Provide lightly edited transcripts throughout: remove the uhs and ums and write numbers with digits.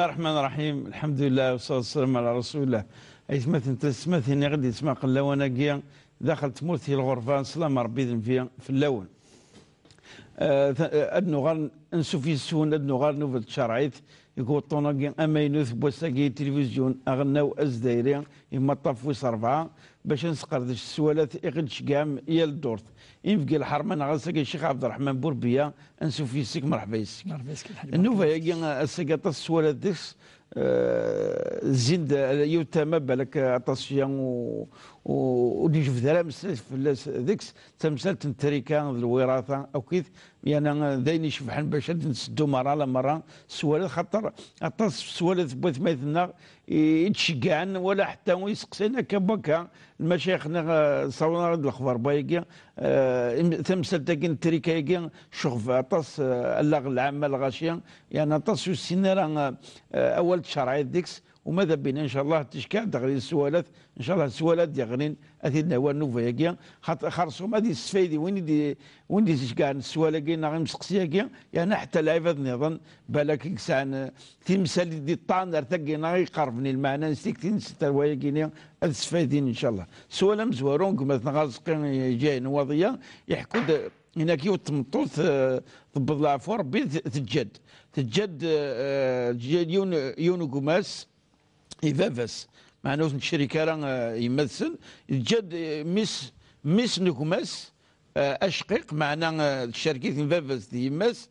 الرحمن الرحيم. الحمد لله والصلاة والسلام على رسول الله. أي سمعتني غادي تسمع قلا وانا كيا دخلت مورتي الغرفة سلام ربي فيها في اللون. أدنو غار نسو في السون أدنو غار نوفل تشرعيت يقول طوناكي أما ينوث بوساكي تلفزيون أغناو أزدايري إما طفوس أربعة باش نسقردش السوالات إغدش كام يال دورت ينفقي الحرمان غاساكي الشيخ عبد الرحمن بوربيا أنسو في السيك مرحبا يسك النوفا يجي السيكاتا السوالات ديكس زيد يوتما بالك عطاسيا ودي شوف ذرا في ديكس تمثلت التركه الوراثه او كيف يعني دايني شبحن باش نسدو مره على مره سوالات خاطر عطاس سوالات بوث مايثنا يتشجعن ولا حتى يسقسينا كبكا المشايخنا صورنا الاخبار بايكيا تمثل تاكين التركه شوف عطاس اللغ العامه الغاشيه يعني عطاس السنه اول تشرعي ديكس وماذا بينا ان شاء الله تشكى تغني السوالات ان شاء الله السوالات ديغنين اثيدنا هو النوفا خرصهم هذه السفايدي وين دي تشكى السوالا كينا غير مسقسيه كي يعني حتى العباد نظن بالك كسان تمثال دي الطعن ارتقينا يقربني المعنى نستيكتين ستروايا كينا السفايدين ان شاء الله سوالا مزورون كما تنغازقين جاي نواضيه يحكوا هناك يوتمطوط ضبط العفو ربي تجد يونو كوماس يفافس معناه الشركه راه يمثل جد مس نكماس اشقيق معنا الشركه فافس دي يمس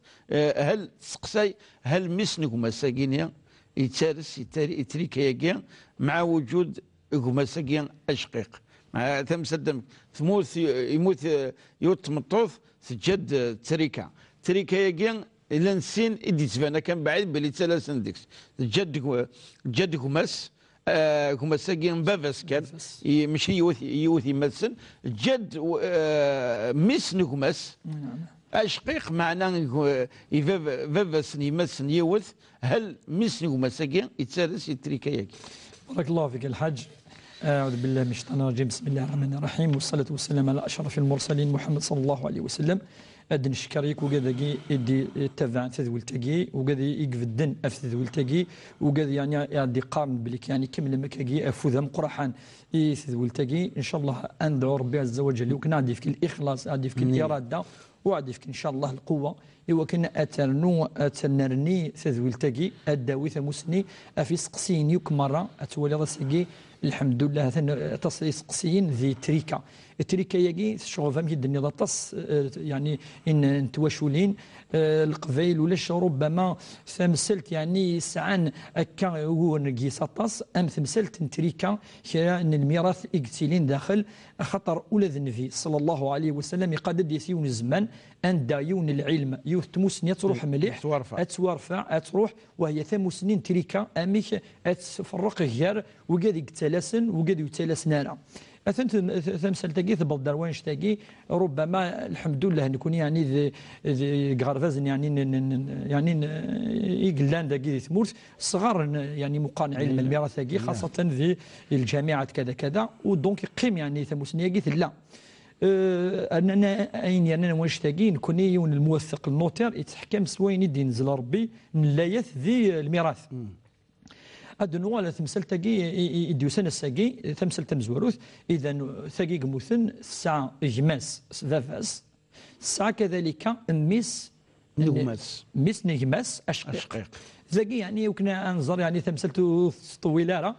هل تسقسي هل مس نكماس ساكينيا يتسارس يتريكيا مع وجود كماساكيا اشقيق مع تمسدم ثموث يموت يوتمطوث تجد تريكا إلا نسين إدي تبانا كان بعيد بلي ثلاث ديكس جد كماس كماس كين بافاس كان ماشي يوث يمثل جد مس نكماس اشقيق معناه فافاس يمثل يوث هل مس نكماس كين يتسالس يتريكاياك. بارك الله فيك الحاج. أعوذ بالله من الشيطان الرجيم. بسم الله الرحمن الرحيم والصلاة والسلام على أشرف المرسلين محمد صلى الله عليه وسلم. أدن شكريك وكذا يدي تبع تذولتاكي وكذا يقفدن أف تذولتاكي وكذا يعني يعدي قارن بلك يعني كم لما كاكي أفوذا مقرحان تذولتاكي إن شاء الله أندعو ربي عز وجل وكنا عندي فيك الإخلاص عندي فيك الإرادة وعندي فيك إن شاء الله القوة وكنا أتنرني تذولتاكي الداوي ثموسني أفي سقسيني مرة أتولي راسكي الحمد لله سقسيين ذي تريكا التريكا يجي شغل فهم جدا نضطس يعني ان تواشولين القبائل ولا ربما ثمثلت يعني سعان اكا هو نجي سطاس ام ثمثلت تريكا ان الميراث اكتيلين داخل خطر اولاد النبي صلى الله عليه وسلم يقدد يسيون الزمان ان دايون العلم يوث تموسني تروح مليح اتوارفع اتروح وهي ثموسنين تريكا اميك اتفرق غير وقاد يتلاسن وقاد يتلاسن انا أثنت ثمثل تاقي ثبل دروانش تاقي ربما الحمد لله نكون يعني ذي غرفازن يعني يقلان تاقي ثمورت صغار يعني مقانع علم الميراث تاقي خاصة في الجامعات كذا كذا ودونك يقيم يعني ثموسنياقي لا أننا أين يعني واش تاقي نكون يون الموثق النوتير يتحكم سوين يدي نزل ربي من لايث ذي الميراث أدنو على تمثل تاقي يديوسن الساقي تمثل تمزوروث إذا ثاقي قموثن ساعة إجماس فافاس ساعة كذلك ميس نجماس أشقيق ذاقي يعني وكنا أنظر يعني تمثلت طويلة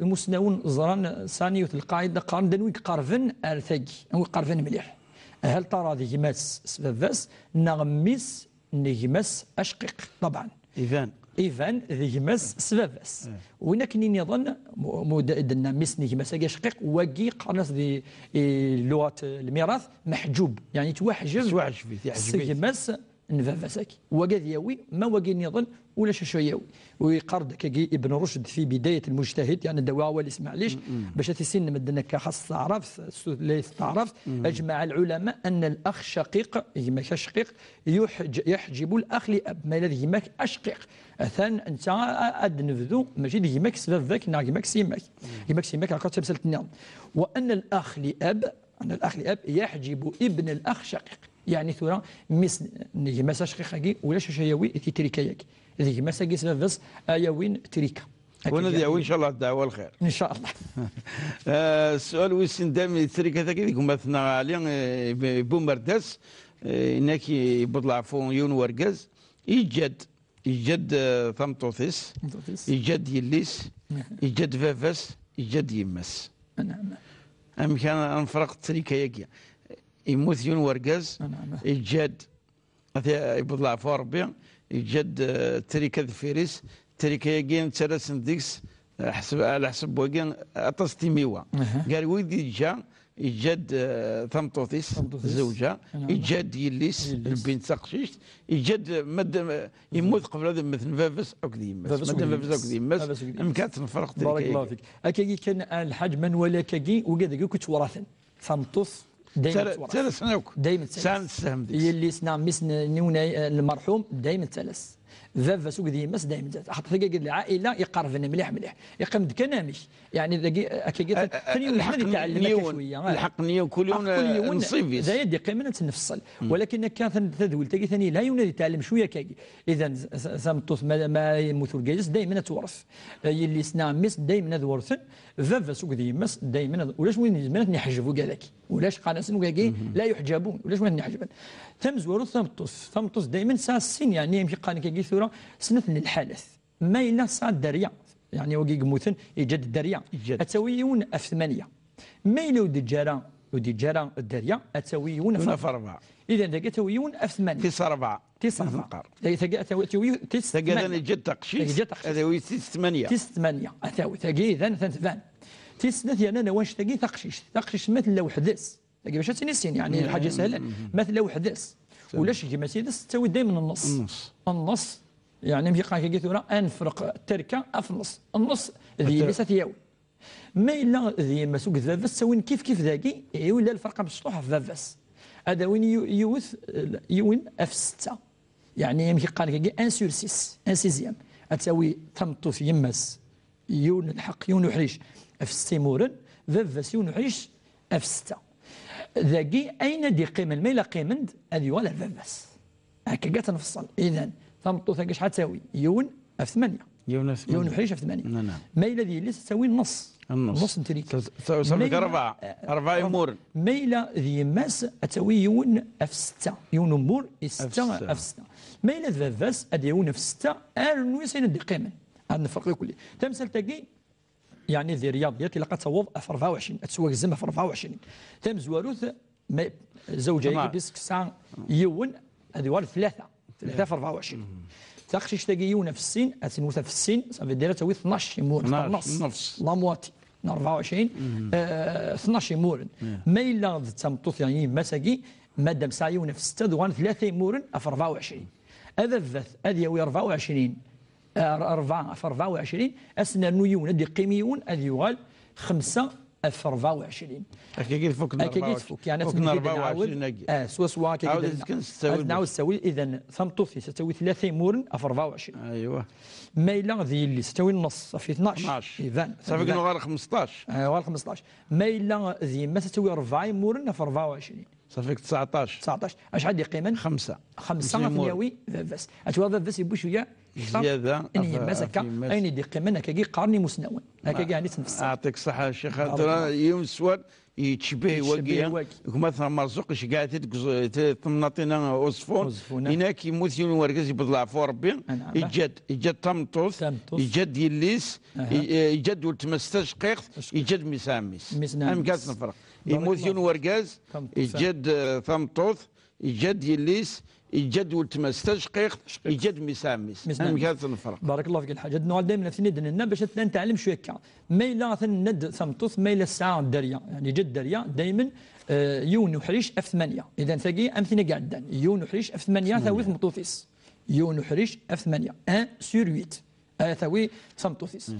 مسنون زران ثانية القاعدة قارن دنوي قارفن ثاقي أو قارفن مليح هل ترى ذي فافاس نغميس نجماس أشقيق طبعا إيفان ذي مس سبابس ولكن يظن مودنا مسني مساجي شقيق وقي قرنس ذي لغة الميراث محجوب يعني توحجب مس نفافسك وقد يوي ما وقي يظن ولا شويه ويقرد كي ابن رشد في بدايه المجتهد يعني الدواء اول اسمع ليش باش تسن مدنا كخاص تعرف ليس تعرف اجمع العلماء ان الاخ شقيق يما شقيق يحجب الاخ لاب ما الذي يماك اشقيق اثان انت اد نفذو ماشي يماك سبب ذاك يماك سيماك راك تمثلت النظام وان الاخ لاب يحجب ابن الاخ شقيق يعني ثورة مس نجي مساش خاكي ولا شيوي تيتريكايك ذيك ما ساقيس فافس وين تريكا ونادي ان شاء الله الدعوه الخير ان شاء الله. السؤال ويسن دام تريكا ذاك ديك مثنى علي بومرداس هناك يبطلع فون يون ورقاز يجد ثمطوثيس يجد يليس يجد فافاس يجد يمس. نعم. أم كان نفرق التريكا ياكي يموت يون ورقاز يجد يبطلع فو ربي يجد تريكا ذفيريس تريكا ياكي نتسرس نديكس حسب على حسب وكان اطاس تيميوا قال ويدي جا يجد ثمطوثيس الزوجه يجد يليس البنت تقشيشت يجد مد يموت قبل هذا مثل فافس او كذي يمس مد فافس او كذي يمس يمكن تنفرق تلك. بارك الله فيك. اكاكي كان الحاج من ولا كاكي وكذا كنت وراثا ثمطوث دائما دائما سهم يلي سنا مس نوناي المرحوم دائما ثلاث ذا سوق ذي مس دائما حتى ثقة العائله يقرفنا مليح يقيم كنامش يعني ذاك اكيد ثاني واحد يتعلم شويه الحقنيه وكل يوم نصيب ذا يدي قيمه تنفصل ولكن كان تدول تاكي ثاني لا يوني يتعلم شويه كاكي اذا سامطوث ما يموت الجالس دائما تورث يلي سنا مس دائما ورث ذا سوق ذي مس دائما ولاش وين زمان نحجبوا كذاك ولاش قناصن وكاكي لا يحجبون ولاش وين نحجبون تمز ورث ثمطوث دائما ساعه السن يعني يمشي قال كاكي ثوره سنه للحدث ما إلا ساعه الدريا يعني وكي قموثن يجد الدريا اتساويون اف 8 ما إلا ودي جارا الدريا اتساويون في 4 اذا ذاك تساويون اف 8 تيس 4 تيس 4 تساوي تيس هذا يجد تقشيش هذا هو تيس 8 تيس 8 اتاوي ثقي اذا ثنتفان تيس 8 انا واش ثقي تقشيش مثل لو حدث ثقي باش تنسين يعني الحاجه سهله مثل لو حدث ولاش كيما سيدس تساوي دائما النص يعني مشي قال كي ثورة انفرق التركه في النص ذي ليست ياوي ما الا ذي مسوق فافس تساوي كيف ذاكي ولا الفرق بالسطوح في فافس هذا وين يوث يوين اف 6 يعني يمشي قال كي 1 سور 6 1 سيزيام تساوي ثمطوث يمس يون الحق يون حريش اف 6 مورن فافس يون حريش اف 6 ذاكي اين دي قيمه ما الا قيمه هذه ولا فافس هكا تنفصل اذا ثمطوث شحال تساوي يون اف 8 يون حريش اف 8 نعم ما الا ذي تساوي النص نتريك تساوي 4 يمور ما الا ذي ماس تساوي يون اف 6 يون مور 6 اف 6 ما الا فافاس ادي يون اف 6 ارنوي سين دي قيمه هذا الفرق كله تمثل تاكي يعني ذي رياضيات اللي قد تصوض في 24 تسوى الزمه في 24 تم زواروث زوجة بيسك ساعه يون هذه وارد 3 في 24 تاخشيش تاقيونا في السين اتنوثا في السين صافي دايره تساوي 12 يمور نص لا مواتي 24 12 يمور ما الا تمطوث يعني مساقي مادام ساعيونا في 6 دوان 3 يمور في 24 هذا الذات هذه هو 24 4 في 24 اسنا نيون هذه قيميون هذه يغال 5 في 24 اكيد فوق 24 يعني فوق 24 سوا كذا نعاود تساوي اذا ثمطوثي تساوي 3 مورن في 24 ايوه ما الا ذي اللي تساوي النص في 12 اذا صافي كانوا غير 15 غير 15 ما الا ذي ما تساوي 4 مورن في 24 صافي 19 اش عندي قيمه 5 ثانيوي بس اتوا بس يبو شويه زياده اني مسكا اين دي قيمه هكاكي قارني مسنون هكاكي يعني تنفصل يعطيك الصحه الشيخ يوم السواد يتشبه وقيا مثلا مرزوقش قاعد تمناطينا وصفون هناك يموت يوم ورقز يبضلع فور ربي يجد تمطوث يجد يليس يجد ولتمستاش قيق يجد مسامس انا مكاس نفرق يموت يوم ورقز يجد ثمطوث يجد يليس يجد ولتمستاش قيق يجد مسامس انا مكاس نفرق. بارك الله فيك الحاج هاد النوع دائما ندنا باش نتعلم شويه كا ما الا ند ثمطوث ما الا الساعه الدريا يعني جد دريا دائما يون وحريش اف 8 اذا ثقي امثله قاعدان يون وحريش اف 8 ثاوي ثمطوثيس يون وحريش اف 8 1 سور 8 ثاوي ثمطوثيس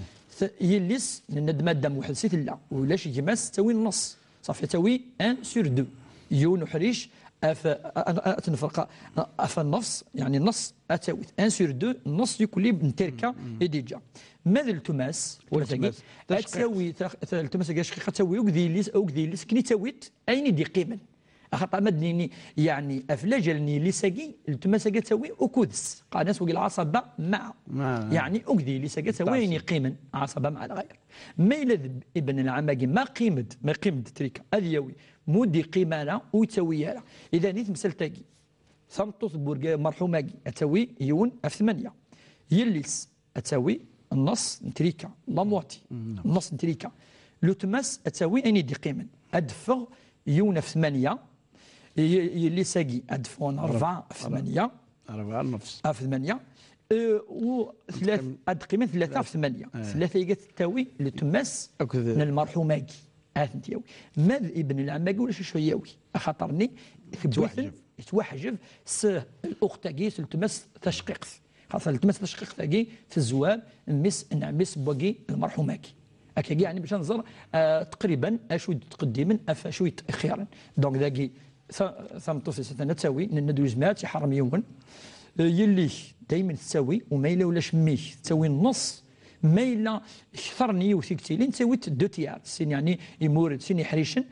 يليس ند ماده محدثه لا ولاش يماس تساوي النص صافي تساوي 1 سور 2 يون وحريش تنفرق اف النص يعني النص اتساوي 1 سور 2 النص يكون نتركه ديجا ماذا التماس ولا تساوي التماس كاش تساوي وكذي ليس او كذي ليس كني تساويت اين دي قيمه خاطر مدنيني يعني افلاجلني اللي ساقي التماسا تسوي وكودس قاناس وقي العصبه مع يعني اكدي اللي ساقي تسوي قيمه عصبه مع الغير ما الا ابن العماقي ما قيمه تريكا اليوي مودي قيمه لا ويتسوي لا اذا نيت مسلتاقي ثمطوط بورقا مرحوماقي اتسوي يون اف 8 يليس اتسوي النص نتريكا لامواتي النص نتريكا لو تماس اتساوي اني دي قيمن ادفغ يون في 8 اللي ساقي ادفون 4 في 8 4 نفس في 8 وثلاث اد قيمه 3 في 8 ثلاثه يقات تساوي لو تماس من المرحوماقي اثنتيوي ماذ ابن العماقي ولا شوياوي خاطرني يتوحجف الاخت قيس التماس تشقيق خاصة التماس تشقيق ثاقي في الزوال نعمس بوكي المرحوماكي هكا يعني باش ننظر تقريبا اشو تقدما اشو تاخيرا دونك ذاكي ثمطوس ستنتساوي ندوزمات يحرم يوم يلي دائما تساوي وما الا ولا شميش تساوي النص ما الا كثرني وثيكتيلين تساوي دو تيار سين يعني يمورد سين يحريشن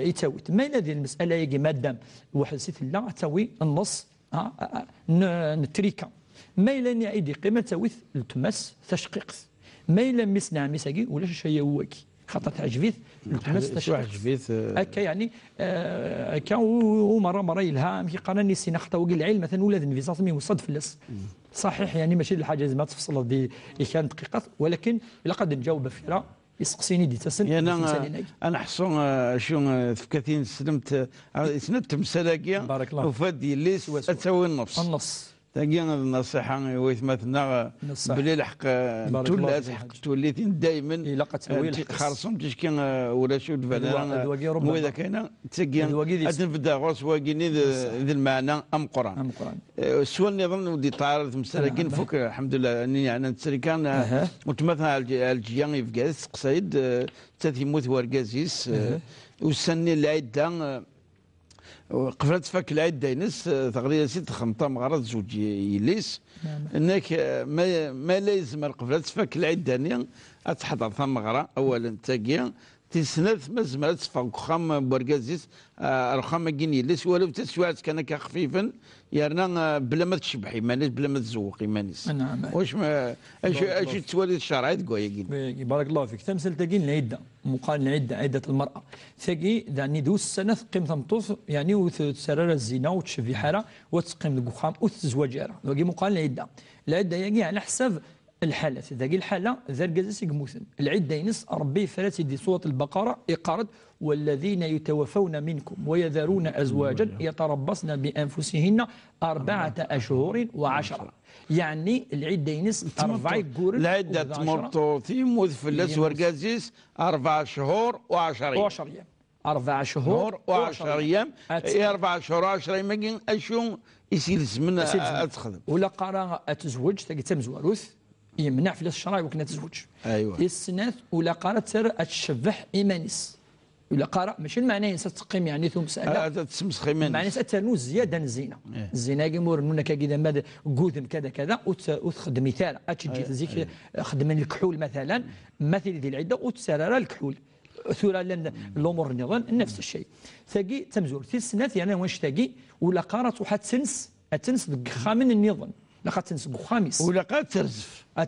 يتساوي ما الا ديال المساله يجي مادام واحد سيت لا تساوي النص نتريكا ما الا نعيد قيمه تساوي التماس تشقيق ما الا مسنا مساقي ولا شي هواكي خاطر تعجبيت التماس تشقيق هكا يعني هكا ومره يلها ماشي قراني السينا خاطر وقي العلم مثلا ولاد انفيزاس مي وصد فلس صحيح يعني ماشي الحاجه زعما تفصل دي كان دقيقات ولكن الا قد نجاوب فيها يسقسيني دي تسن انا حصون شو فكاتين سلمت سنت مسلاقيه بارك الله وفادي اللي تساوي النص تاقي النصيحه ويثمتنا بلي الحق توليتين دائما خرصهم تشكي ولا شو دفانا واذا كان تاقي تنبدا غوص واقيني ذي المعنى ام قران السؤال نظن ودي طارت مسلاقين فوق الحمد لله اني انا نتسري كان وتمثل الجيان يفقاس قصيد تثيموت ورقازيس والسنه العده قفلت فك العيد داينس تقريبا 6 5 مغرض زوج يليس انك ما لازم قفلت فك العيد دانيا اتحضر ثم غرا اولا تاقيا تسنث مزمرة تفوق خام بورغازيس رخام كين يليس ولو تسوات كان خفيفا يرنا بلا ما تشبحي مانيس بلا ما تزوقي مانيس نعم واش ما اش تولي الشرعي تقول بارك الله فيك تمثل تاقين العده مقارنه العده عده المراه ثقي يعني دوس سنه قيم ثمطوف يعني وتسرر الزنا وتشفي حاله وتقيم القخام وتزواج وقي مقارنه العده يعني على حساب الحالة ذاك الحالة ذا الجزاس يموتن العدة ينس ربي فرات دي سورة البقرة إقارد والذين يتوفون منكم ويذرون أزواجا يتربصن بأنفسهن 4 أشهر و10 يعني العدة ينس 4 قور العدة تمرطو تيموت في اللاس ورقازيس 4 شهور و10 أيام 4 شهور و10 أيام 4 شهور و10 أيام أشون يصير زمن أتخدم ولا قرا أتزوج تلقى تمزوروث يمنع في الشراي وكنا تزوج ايوه السنات ولا قرا تسر اتشبح ايمانيس ولا قرا ماشي المعنى تقيم يعني ثم مساله تسمس خيمانيس معنى تنو زياده الزينه الزينه يمر انك كذا ماذا قوذن كذا كذا وتخدم مثال اتجي تزيك خدم الكحول مثلا مثل ذي العده وتسرر الكحول ثورة لان الامور النظام نفس الشيء ثقي تمزور في السنات يعني واش ثقي ولا قرا وحد تنس خامن النظام لقد تنس خامس ولا قد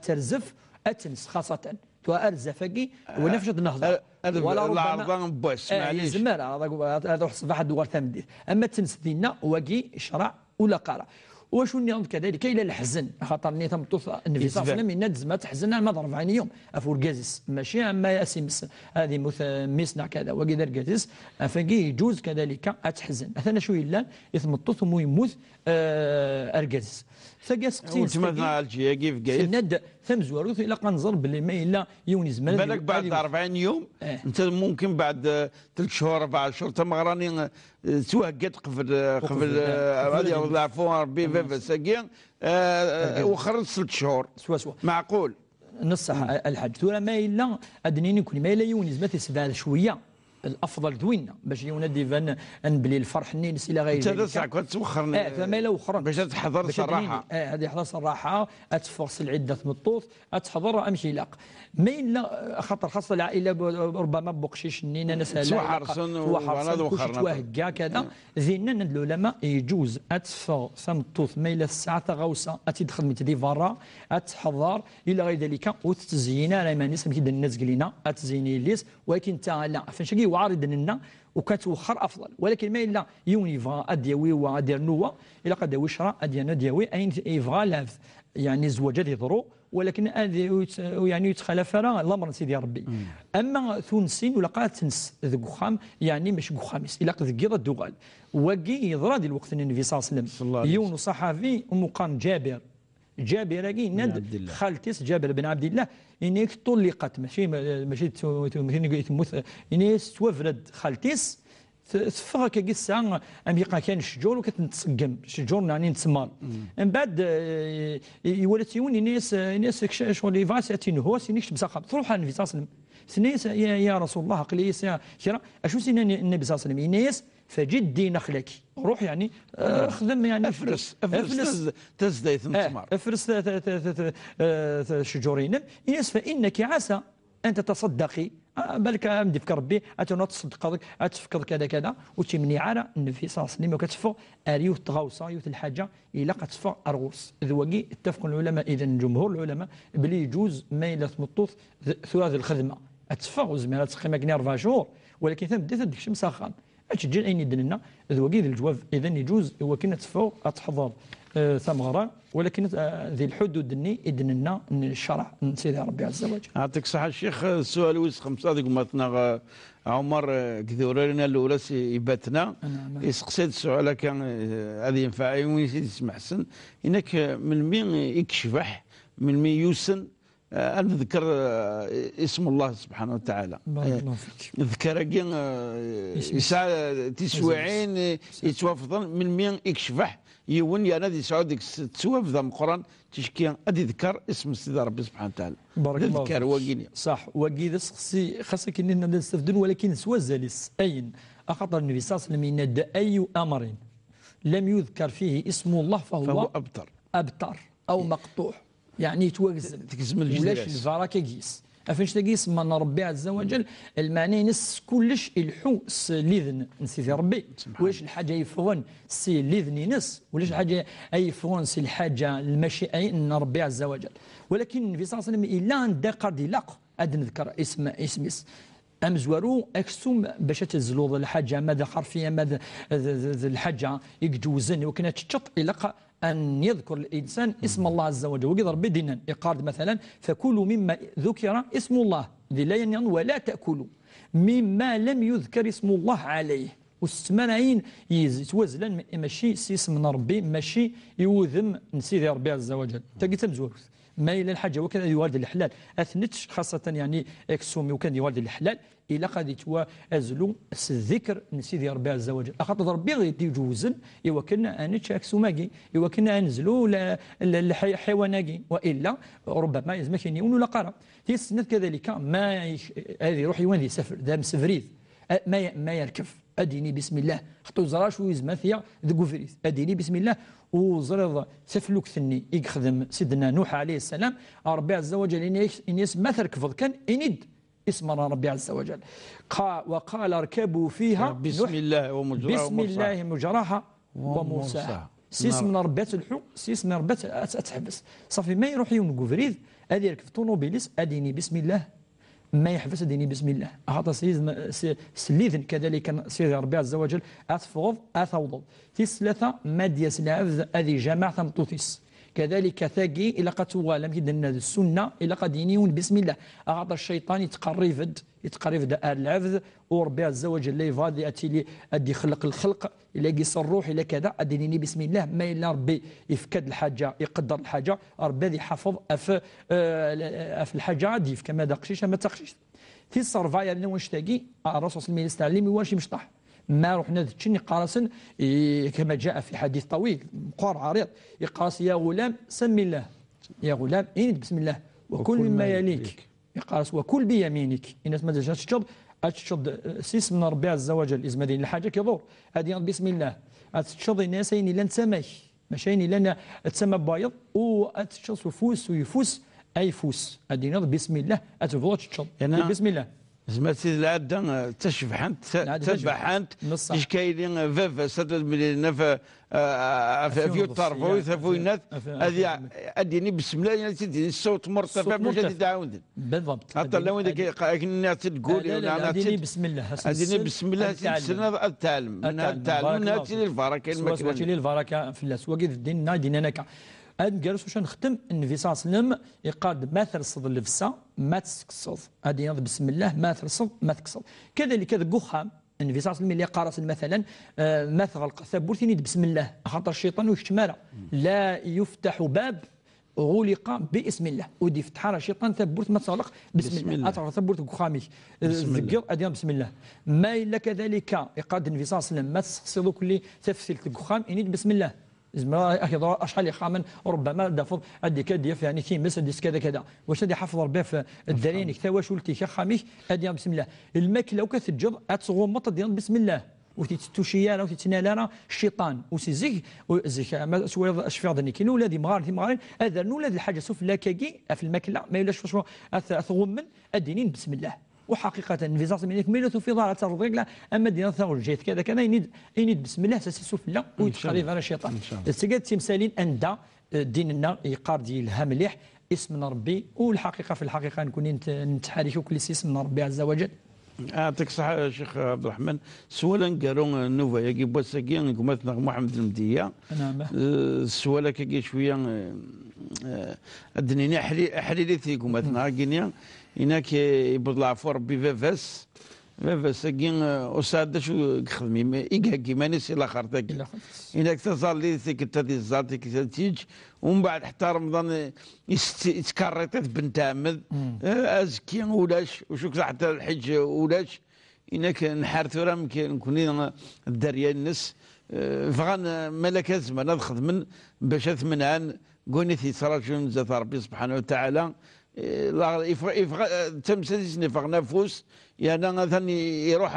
ترزف أتنس خاصة وأرزفقي ونفشد النهضة ولا العرضان بوس معليش زمر هذا واحد دوار ثمديث أما تنس دينا وقي شرع ولا قرا وشو النظام كذلك إلى الحزن خاطر ني تمطوف النبي صلى الله عليه وسلم ندز ما تحزن على مدار 40 يوم أفور جازس ماشي أما ياسمس هذه مسنا كذا وكذا الجازس فقي يجوز كذلك أتحزن أثنى شو إلا يثمطوث ويموت أرجاز ثقاس قتيل وتمثل الجيا كيف قايل ند ثم زواروث إلا قنظر باللي ما إلا يوني زمان بالك بعد 40 يوم أنت ممكن بعد 3 شهور 4 شهور تم غراني توهقت قفل هذه العفو ربي فيفا ساقيا وخرج 6 شهور سوا معقول نصح الحاج ثورة ما إلا أدنيني كل ما إلا يوني زمان تسبع شوية الافضل دوينا باش ينادي فان بلي الفرح نينس الى غير انت ذلك. ساعه كنت توخرني فما لو اخرى باش تحضر صراحه. هذه يحضر صراحه اتفرس العده مطوط اتحضر امشي لاق ما الا خاطر خاصه العائله ربما بقشيش نينا ناس توحرسن وهكا كذا زينا العلماء يجوز اتفا ثمطوط ما الى الساعه غوسه اتدخل من دي فارا اتحضر الى غير ذلك وتتزيين على ما نسمى كده الناس قلينا اتزيني ليس ولكن لا فنشكي وعارض لنا وكتوخر افضل ولكن ما الا يونيفا اديوي وادير نوا الا قد وشرا ادينا ديوي اين يفغى لاف يعني زواجات يضروا ولكن يعني يتخلف الامر سيدي ربي. اما ثونسين ولا قالت تنس ذوك خام يعني مش خامس الا قد قيض الدغال وكي يضرا دي الوقت النبي صلى الله عليه وسلم يون صحابي ومقام جابر كي ند خالتيس جابر بن عبد الله اني طلقت ماشي تموت اني توفرد خالتيس تفغ كي الساعه ام يبقى كان الشجور وكتنتسقم الشجور يعني نتسمر من بعد يولات يوني ناس شغل فاساتين هو سينيكش بساقه تروح النبي صلى الله عليه وسلم سنيس يا رسول الله قليس يا كرا اشو سين النبي صلى الله عليه وسلم ناس فجدي نخلك روح يعني خدم يعني افرس تزديت نتسمر افرس شجورين ياس فانك عسى ان تتصدقي بالك امدي فكر ربي تصدق اتفكر كذا كذا وتمني على النبي صلى الله عليه وسلم وكتفق اريو تغوصه يوت الحاجه الا كتفق ارغوس ذوقي اتفق العلماء اذا جمهور العلماء بلي يجوز ما الى تمطوط ثو هذه الخدمه اتفق زميلات تقريبا كني 4 شهور ولكن ثم بديت ديك الشمس ساخن اتجي عيني دلنا ذوقي الجواب اذا يجوز هو كنا تفق اتحضر ثمره ولكن ذي الحدود دني إذننا الشرع سيدي ربي عز وجل. يعطيك الصحة الشيخ. السؤال ويس خمسة ديك ماتنا عمر كثورنا الأولى يباتنا يسقسيد السؤال كان هذه ينفع وين يسمع حسن إنك من مين يكشفح من مين يوسن نذكر اسم الله سبحانه وتعالى. بارك الله فيك. ذكر يسعى تسويعين يتوافضن من مين يكشفح يون يا نادي سعودك تسوف ذا القرآن تشكي أدي ذكر اسم سيدي ربي سبحانه وتعالى. بارك الله ذكر وقيني صح وقيد خاصك إننا نستفدون ولكن سوى زالس أين أخطر النبي صلى الله عليه وسلم إن أي أمر لم يذكر فيه اسم الله فهو أبتر أو مقطوع يعني تكزم ولاش الفراكة قيس افاش تقيس من ربي عز وجل المعنى نس كلش الحو لذن نسيتي ربي واش الحاجه يفون سي لذن نس ولاش الحاجه يفون سي الحاجه المشيئه ان ربي عز وجل ولكن النبي صلى الله عليه وسلم الا عند قد لاق اد نذكر اسم امزورو اكسوم باش تزلوض الحاجه ماذا حرفيا ماذا الحاجه يجوزن وكانت تشط الى أن يذكر الإنسان اسم الله عز وجل وقد ربي دينا إقارد مثلا فكلوا مما ذكر اسم الله لا ولا تأكلوا مما لم يذكر اسم الله عليه والسمانعين يتوزلن ماشي اسم ربي ماشي يوذم نسيدي ربي عز وجل تلقيت مزور ما إلى الحاجة وكان يوالد الحلال أثنتش خاصة يعني اكسومي وكان يوالد الحلال إلى قد يتوازلوا الذكر نسيدي ربي عز وجل أخاطر ربي غيدي يجوزن إوا كنا أنتش اكسوماكي إوا كنا أنزلوا الحيواناكي وإلا ربما يزمك ينيون ولا قرا تيسنت كذلك ما هذه روح يوان ذي سفر ذا مسفريث ما يركب أديني بسم الله خطو زراش ويزمثيا ذو فريث أديني بسم الله وزرض سفلوك ثني يخدم سيدنا نوح عليه السلام ربي عز وجل إن ما تركفض كان إند اسم ربي عز وجل وقال اركبوا فيها بسم الله ومجراها بسم الله مجراها ومرساها سيس من ربات الحو سيس من ربات أتحبس صافي ما يروح يونقو فريد أدي يركب طونوبيليس أديني بسم الله ما يحبس ديني بسم الله هذا سليذن كذلك سيدي ربي عز وجل أتفوض أثوض تيس ثلاثة ماديس العبد هذه جماعة مطوتيس كذلك ثاقي إلى قد توالم كدنا السنة إلى قد ينيون بسم الله أعطى الشيطان يتقرب العبد وربي عز وجل لا يفاضي أتي أدي خلق الخلق إلى قيس الروح إلى كذا أديني بسم الله ما إلا ربي يفكد الحاجة يقدر الحاجة ربي ذي حفظ أف الحاجة عادي كما دقشيش ما تقشيش في الصرفة يعني واش تاقي الرسول صلى الله عليه وسلم واش مشطح ما رحنا تشني قارسا كما جاء في حديث طويل مقار عريض يقاس يا غلام سم الله يا غلام بسم الله وكل مما يليك يقارس وكل بيمينك الناس ما تشرب تشرب سيس من ربي عز وجل إذا مدين الحاجة كيضر هذه بسم الله تشرب الناس لن تسمي ماشي لن تسمى بايض وتشرب فوس ويفوس أي فوس هذه بسم الله أتفضل تشرب بسم الله زعما سيدي العاده تشبحنت تبحنت اش كاينين فافا سدد ملينا في الطرف وينات هذه اديني بسم الله يعني تديني الصوت مرتفع باش تعاود بالضبط حتى لو الناس تقول لا اديني بسم الله اديني بسم الله سنه التعلم من التعلم ناتي للبركه المكان للبركه في الله وكيف ديننا ديننا نجلس واش نختم النبي صلى الله عليه وسلم يقال ما ترصد اللبسه ما تكسض هذه بسم الله ما ترصد ما تكسض كذلك هذا قخام النبي صلى الله عليه وسلم اللي قارس مثلا ما تغلق ثبوتني بسم الله خاطر الشيطان ويشتمل لا يفتح باب غلق باسم الله ودي فتح الشيطان ثبوت ما تغلق بسم الله اتغلق ثبوت قخامي ذكر اديان بسم الله ما الا كذلك يقال النبي صلى الله عليه وسلم ما تخصض كل تفسير القخام انيد بسم الله زعما اشحال يخامن ربما دافض ادي كديف يعني تيمس ادي كذا كذا واش غادي يحفظ ربي في الدرينك تا واش ولتي خاميك ادي بسم الله الماكله وكتجر اتغمط ديال بسم الله وتتوشيانا وتتنالانا الشيطان وسيزيك زيك ما سوى اشفير دني كاين ولادي مغارين هذا ولاد الحاجه سوف لاكاكي في الماكله ما يلاش فاش اثغمن ادينين بسم الله وحقيقه الفيزاس منك ميلته في ظاهره الرجل اما ديال ثور جيت كذا كذا ينيد بسم الله سوف لا ويتخلي على الشيطان السجاد تمثالين ان ديننا يقار ديالها مليح اسم ربي والحقيقه في الحقيقه نكون نتحرك كل اسم ربي عز وجل. يعطيك الصحة شيخ عبد الرحمن. سؤالا قالوا النوفا يجي بوساكي نقمتنا محمد المدية. نعم. السؤال كي شوية الدنيا حليلي في قمتنا قينيا هناك يبطلع فور بفافاس كين أساد شو خدمي إيجاكي ماني سي الآخر تاكي هناك تظل ذيك تدي الزاتي تيج ومن بعد حتى رمضان يتكررت بنت عمد أزكي ولاش وشوك حتى الحج ولاش هناك نحارثو راه نكون الدريا الناس فغان ملك زمان نخدم باش ثمنان قونيتي تراجعون زات ربي سبحانه وتعالى تمثل نفق نفوس يعني مثلا يروح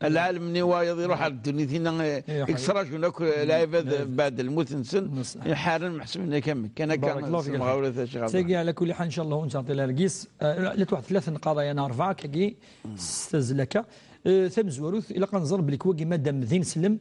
العالم نوايض يروح على الدنيا ثينا يكسراج هناك العباد بعد الموت نسن حالا محسوبين كم كان مغاورة سيقي على كل حال ان شاء الله ونعطي لرقيس لا واحد ثلاث قضايا انا اربعه كي استزلك ثم زوروث الى قنزر بلك وقي مادام ذين سلم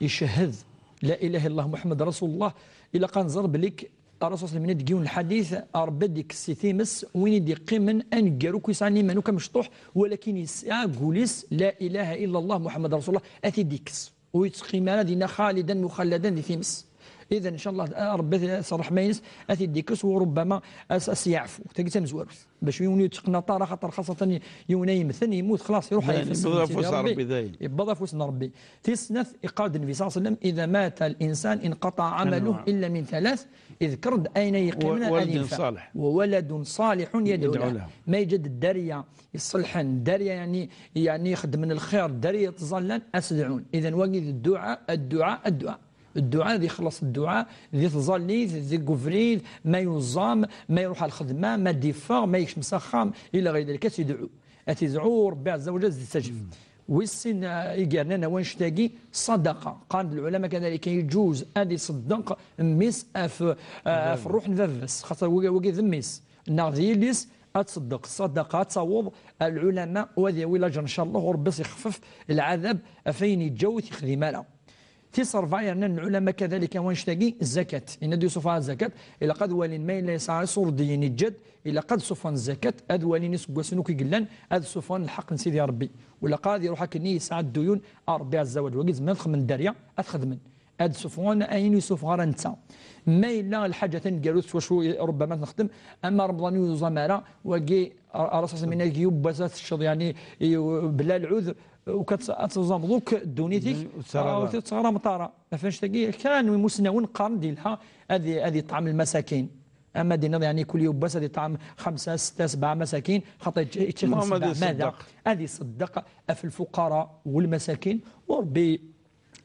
يشهد لا اله الا الله محمد رسول الله الى قنزر بلك الرسول صلى الله عليه وسلم الحديث ربي ديك السيثيمس وين يدي قيمن ان قالوك يسعني منوك مشطوح ولكن يسعى قوليس لا اله الا الله محمد رسول الله اتي ديكس ويتقيم دينا خالدا مخلدا دي ثيمس اذا ان شاء الله ربي صرح ماينس اتي ديكس وربما سيعفو تلقى مزوارث باش يوني يتقنا طاره خاطر خاصه يوني يمثل يموت خلاص يروح يبدا فوس ربي يبدا فوس ربي تسنث اقاد النبي صلى الله عليه وسلم اذا مات الانسان انقطع عمله الا من ثلاث اذ كرد اين يقيمنا ولد صالح وولد صالح يدعو له ما يجد الداريه يصلحن الداريه يعني يخدم من الخير الداريه تظلن اسدعون اذا وقت الدعاء ذي خلص الدعاء ذي تظلي ذي قفريد ما ينظم ما يروح على الخدمه ما ديفا ما يكش مسخام الى غير ذلك تدعو اتدعو ربي عز وجل يستجيب والسن يقارنا وين شتاقي صدقه قال العلماء كذلك يجوز ان يصدق ميس في الروح نفس خاطر وقي ذميس ناغذي ليس اتصدق الصدقه تصوب العلماء وهذه ولا ان شاء الله وربي يخفف العذاب فين يتجوز يخدم ماله تصرف يعني العلماء كذلك وانشتاقي الزكاة إن دي صفها الزكاة إلى قد ولين ما إلا يسعى صور دين الجد إلى قد صفان الزكاة أد ولين يسقوا سنوك قلان أد صفان الحق نسيدي ربي ولا قاد يروح كني يسعى الديون ربي عز وجل وقيز ما ندخل من الدارية أدخل من أد صفوان أين يوسف غير نتا ما إلا الحاجة قالوا وشو ربما نخدم أما رمضان وزمارة وقي رصاص من يوبسات الشظ يعني بلا العذر وكتزام دوك دونيتيك وتصغر مطاره فاش تلقي كانوا مسنون قرن ديالها هذه طعم المساكين اما دينا يعني كل يوم بس هذه طعم 5 6 7 مساكين خاطر ماذا هذه صدق في الفقراء والمساكين وربي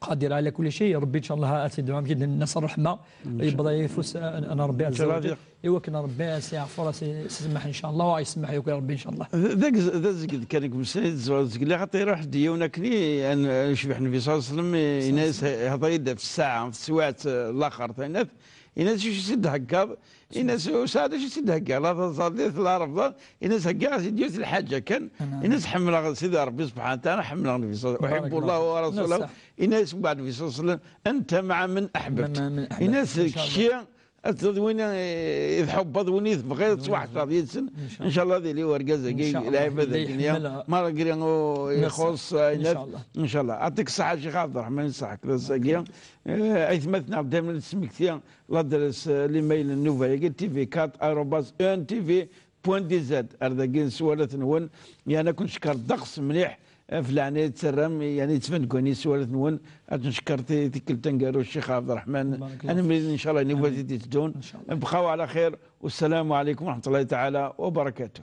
قادر على كل شيء. ربي ان شاء الله اتدعو كيد الناس الرحمه يبدا يفوس انا ربي عز وجل ايوا كنا ربي سيعفو سمح ان شاء الله ويسمح لك ربي ان شاء الله. ذاك زكد كان مسند زوج اللي حتى يروح ديونا كني ان شبح النبي صلى الله عليه وسلم الناس هضيد في الساعه في السواعت الاخر تاع الناس شو يسد هكا الناس ساده شو يسد هكا لا صاديت لا رفض الناس هكا ديوت الحاجه كان الناس حمل سيدي ربي سبحانه وتعالى حمل النبي صلى الله عليه وسلم احب الله ورسوله الناس بعد النبي صلى الله عليه وسلم انت مع من احببت الناس الشيء وين يحبط وين يبغي تصبح راضي ان شاء الله ذي اللي ورقه كي لعبه الدنيا ما قري يخص ان شاء الله يعطيك الصحه شيخ عبد الرحمن يصحك الزاكيه ايثمتنا دائما سمكتيا لا درس الايميل النوفا تي في 4 تي في بوان دي زاد ارداكين سوالات نون يعني كنت شكر الدقس مليح في العناية تسرم يعني تفنكوني سوالات نون نشكر تيكل تنقارو الشيخ عبد الرحمن انا مريد ان شاء الله نوفا تدون بقاو على خير والسلام عليكم ورحمه الله تعالى وبركاته.